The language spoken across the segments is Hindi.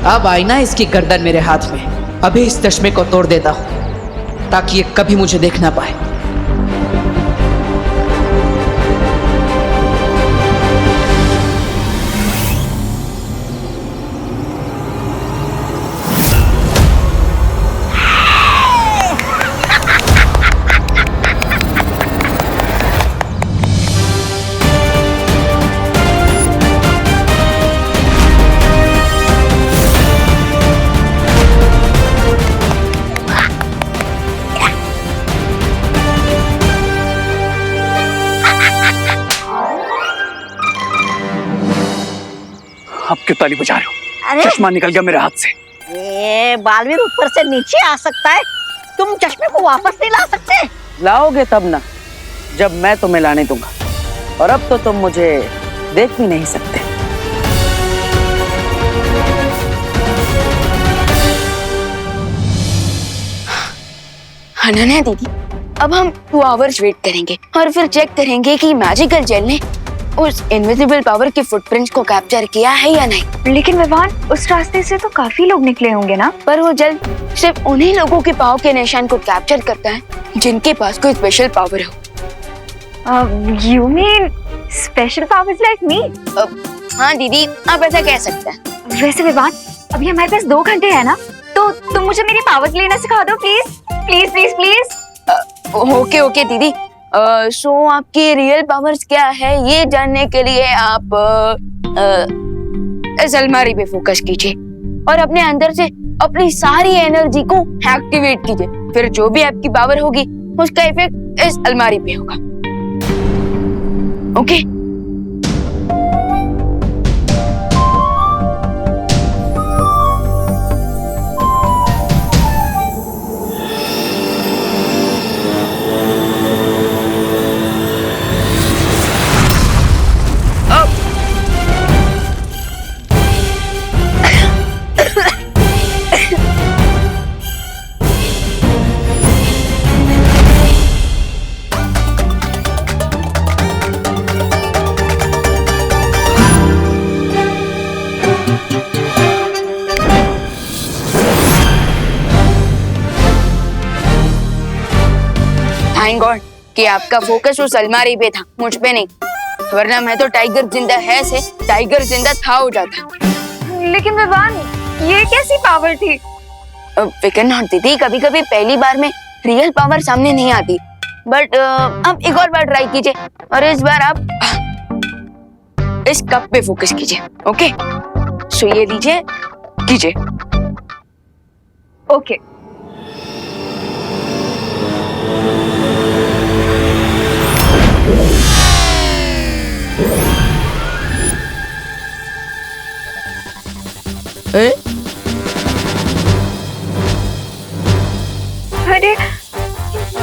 अब आई ना इसकी गर्दन मेरे हाथ में। अभी इस चश्मे को तोड़ देता हूं ताकि ये कभी मुझे देख ना पाए। अब क्यों ताली बजा रहे हो? अरे चश्मा निकल गया मेरे हाथ से। ये बालवीर ऊपर से नीचे आ सकता है, तुम चश्मे को वापस नहीं ला सकते। लाओगे तब ना, जब मैं तुम्हें लाने दूंगा। और अब तो तुम मुझे देख भी नहीं सकते। अनन्या दीदी, अब हम 2 आवर्स वेट करेंगे और फिर चेक करेंगे कि मैजिकल जेल ने उस इनविजिबल पावर के फुटप्रिंट्स को कैप्चर किया है या नहीं। लेकिन विवान, उस रास्ते से तो काफी लोग निकले होंगे ना? पर वो जेल सिर्फ उन्हीं लोगों के पाँव के निशान को कैप्चर करता है जिनके पास कोई स्पेशल पावर हो। You mean special powers like me? हाँ दीदी, आप ऐसा कह सकते हैं। वैसे विवान, अभी हमारे पास 2 घंटे है ना, तो तुम मुझे मेरी पावर्स लेना सिखा दो please please please please. Okay दीदी। सो आपकी रियल पावर्स क्या है ये जानने के लिए आप इस अलमारी पे फोकस कीजिए और अपने अंदर से अपनी सारी एनर्जी को एक्टिवेट कीजिए। फिर जो भी आपकी पावर होगी उसका इफेक्ट इस अलमारी पे होगा। ओके? थैंक गॉड कि आपका फोकस उस अलमारी पे था, मुझ पे नहीं, वरना मैं तो टाइगर जिंदा है से टाइगर जिंदा था हो जाता। लेकिन विवान, ये कैसी पावर थी? फिकर नॉट दीदी, कभी कभी पहली बार में रियल पावर सामने नहीं आती, बट आप एक और बार ट्राई कीजिए और इस बार आप इस कप पे फोकस कीजिए। ओके? सो ये लीजिए, कीजिए। ओके। अरे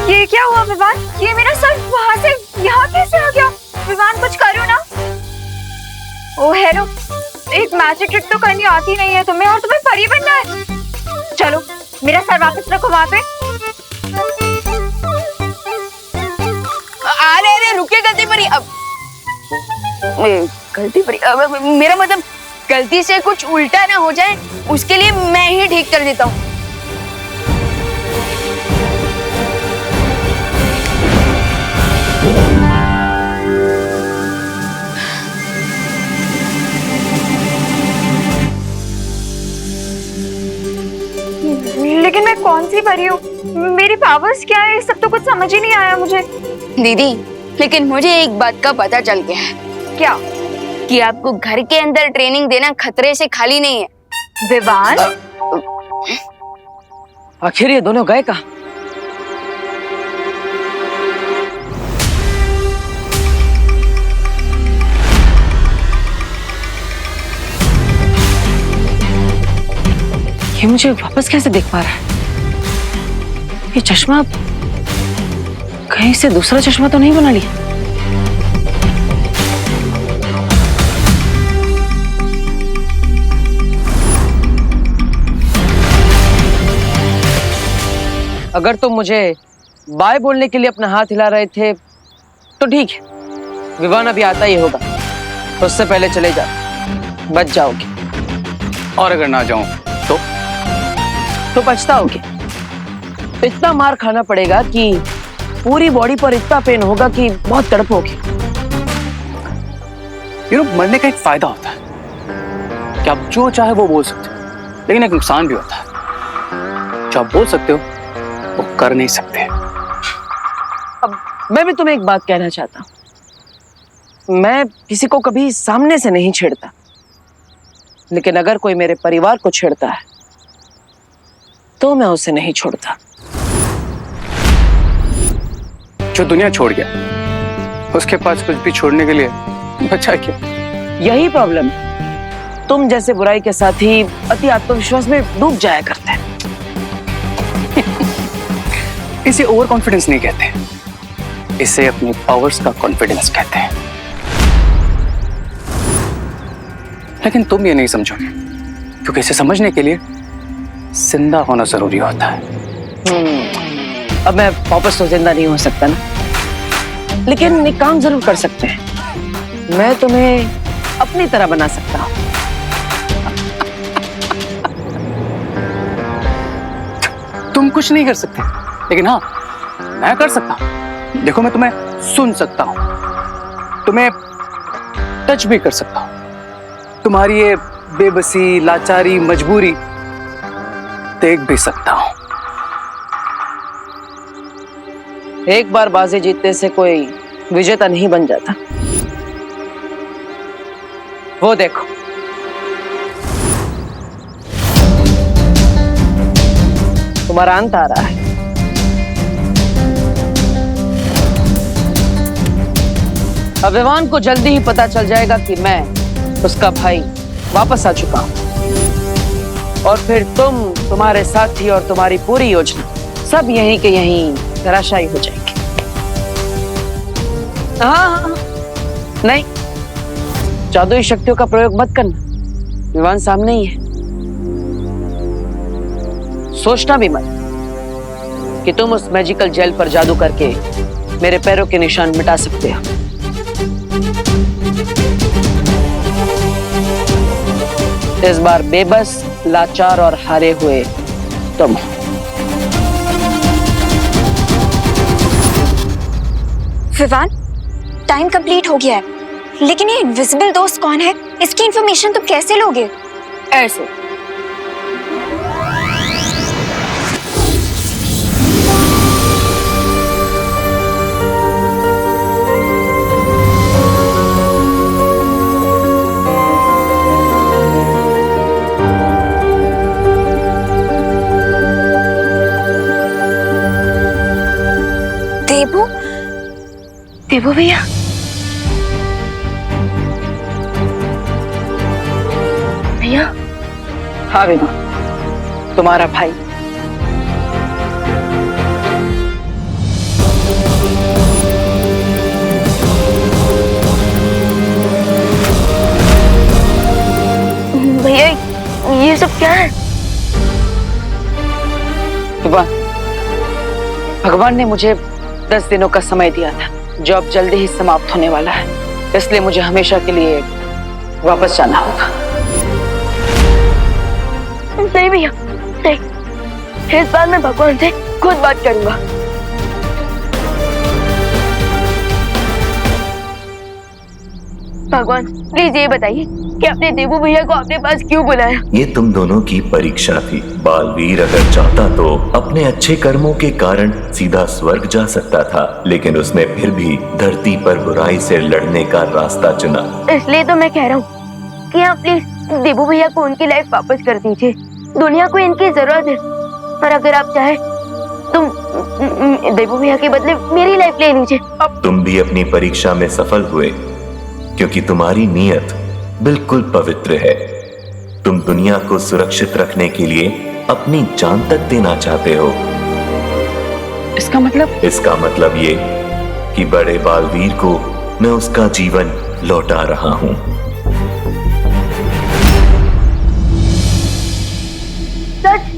ये क्या हुआ विवान? ये मेरा सर वहां से यहाँ कैसे आ गया? विवान, कुछ करो ना। ओ हेलो, एक मैजिक ट्रिक तो करनी आती नहीं है तुम्हें, और तुम्हें परी बनना है। चलो मेरा सर वापस रखो वहां पे। अरे रुकिए, गलती परी। अब गलती परी, अब मेरा मतलब गलती से कुछ उल्टा ना हो जाए, उसके लिए मैं ही ठीक कर देता हूँ। लेकिन मैं कौन सी परी हूँ? मेरी पावर्स क्या है? सब तो कुछ समझ ही नहीं आया मुझे। दीदी, लेकिन मुझे एक बात का पता चल गया है। क्या? कि आपको घर के अंदर ट्रेनिंग देना खतरे से खाली नहीं है। विवान, आखिर ये दोनों गए कहाँ? ये मुझे वापस कैसे देख पा रहा है? ये चश्मा कहीं से दूसरा चश्मा तो नहीं बना लिया? अगर तुम मुझे बाय बोलने के लिए अपना हाथ हिला रहे थे तो ठीक है, विवान अभी आता ही होगा, तो उससे पहले चले जाओ, बच जाओगे। और अगर ना जाऊं तो पछताओगे। इतना मार खाना पड़ेगा कि पूरी बॉडी पर इतना पेन होगा कि बहुत तड़पोगे। मरने का एक फायदा होता है कि आप जो चाहे वो बोल सकते हो, लेकिन एक नुकसान भी होता है। जो आप बोल सकते हो वो कर नहीं सकते। अब मैं भी तुम्हें एक बात कहना चाहता हूं। मैं किसी को कभी सामने से नहीं छेड़ता, लेकिन अगर कोई मेरे परिवार को छेड़ता है तो मैं उसे नहीं छोड़ता। जो दुनिया छोड़ गया उसके पास कुछ भी छोड़ने के लिए बचा क्या? यही प्रॉब्लम है। तुम जैसे बुराई के साथ ही अति आत्मविश्वास में डूब जाया करते हैं। इसे ओवर कॉन्फिडेंस नहीं कहते, इसे अपनी पावर्स का कॉन्फिडेंस कहते हैं। लेकिन तुम ये नहीं समझोगे, क्योंकि इसे समझने के लिए जिंदा होना जरूरी होता है। अब मैं वापस तो जिंदा नहीं हो सकता ना, लेकिन एक काम जरूर कर सकते हैं। मैं तुम्हें अपनी तरह बना सकता हूं। तुम कुछ नहीं कर सकते, लेकिन हाँ मैं कर सकता हूं। देखो, मैं तुम्हें सुन सकता हूं, तुम्हें टच भी कर सकता हूं, तुम्हारी ये बेबसी, लाचारी, मजबूरी देख भी सकता हूं। एक बार बाजी जीतने से कोई विजेता नहीं बन जाता। वो देखो, तुम्हारा अंत आ रहा है। अभिमान को जल्दी ही पता चल जाएगा कि मैं उसका भाई वापस आ चुका हूं, और फिर तुम, तुम्हारे साथी और तुम्हारी पूरी योजना सब यहीं के यहीं धराशायी हो जाएंगे। हाँ, नहीं, जादुई शक्तियों का प्रयोग मत करना। विवान सामने ही है। सोचना भी मत कि तुम उस मैजिकल जेल पर जादू करके मेरे पैरों के निशान मिटा सकते हो। इस बार बेबस, लाचार और हारे हुए तुम। विवान, टाइम कंप्लीट हो गया है, लेकिन ये इनविजिबल दोस्त कौन है? इसकी इंफॉर्मेशन तुम कैसे लोगे? ऐसे देबू, देबू भैया, भैया। हाँ विवान, तुम्हारा भाई। भैया, ये सब क्या है? विवान, भगवान ने मुझे 10 दिनों का समय दिया था, जो अब जल्दी ही समाप्त होने वाला है। इसलिए मुझे हमेशा के लिए वापस जाना होगा। नहीं भैया, नहीं, इस बार मैं भगवान से खुद बात करूंगा। भगवान, प्लीज ये बताइए कि आपने देबू भैया को अपने पास क्यों बुलाया? ये तुम दोनों की परीक्षा थी। बालवीर अगर चाहता तो अपने अच्छे कर्मों के कारण सीधा स्वर्ग जा सकता था, लेकिन उसने फिर भी धरती पर बुराई से लड़ने का रास्ता चुना। इसलिए तो मैं कह रहा हूँ कि आप प्लीज देबू भैया को उनकी लाइफ वापस कर दीजिए। दुनिया को इनकी जरूरत है, और अगर आप चाहे तुम देबू भैया के बदले मेरी लाइफ ले लीजिए। अब तुम भी अपनी परीक्षा में सफल हुए, क्योंकि तुम्हारी नीयत बिल्कुल पवित्र है। तुम दुनिया को सुरक्षित रखने के लिए अपनी जान तक देना चाहते हो। इसका मतलब ये कि बड़े बालवीर को मैं उसका जीवन लौटा रहा हूँ। सच?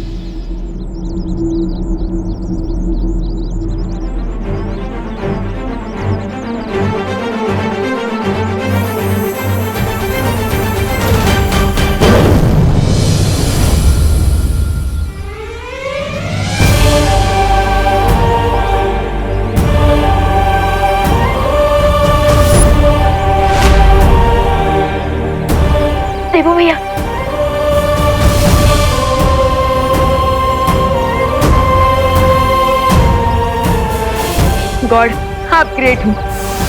गॉड, आप ग्रेट हो।